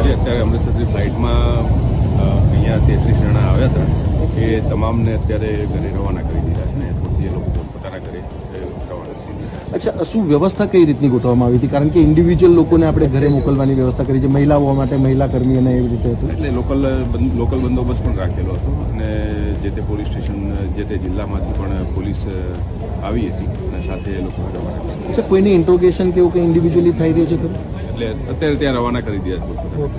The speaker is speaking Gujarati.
અત્યારે અમૃતસરથી ફ્લાઇટમાં અહીંયા 33 જણા આવ્યા હતા એ તમામને અત્યારે ઘરે રવાના કરી દીધા છે ને એરપોર્ટથી એ લોકો પોતાના ઘરે રવાના થઈ દીધા. અચ્છા, શું વ્યવસ્થા કઈ રીતની ગોઠવવામાં આવી હતી? કારણ કે ઇન્ડિવિજ્યુઅલ લોકોને આપણે ઘરે મોકલવાની વ્યવસ્થા કરી છે, મહિલાઓ માટે મહિલા કર્મી અને એવી રીતે હતું. એટલે લોકલ બંદોબસ્ત પણ રાખેલો હતો અને જે તે પોલીસ સ્ટેશન જે તે જિલ્લામાંથી પણ પોલીસ આવી હતી અને સાથે એ લોકો રવાના કરી. અચ્છા, કોઈની ઇન્ટ્રોગેશન કે એવું કંઈ ઇન્ડિવિજ્યુઅલી થઈ રહ્યું છે ખરું? એટલે અત્યારે ત્યાં રવાના કરી દીધા.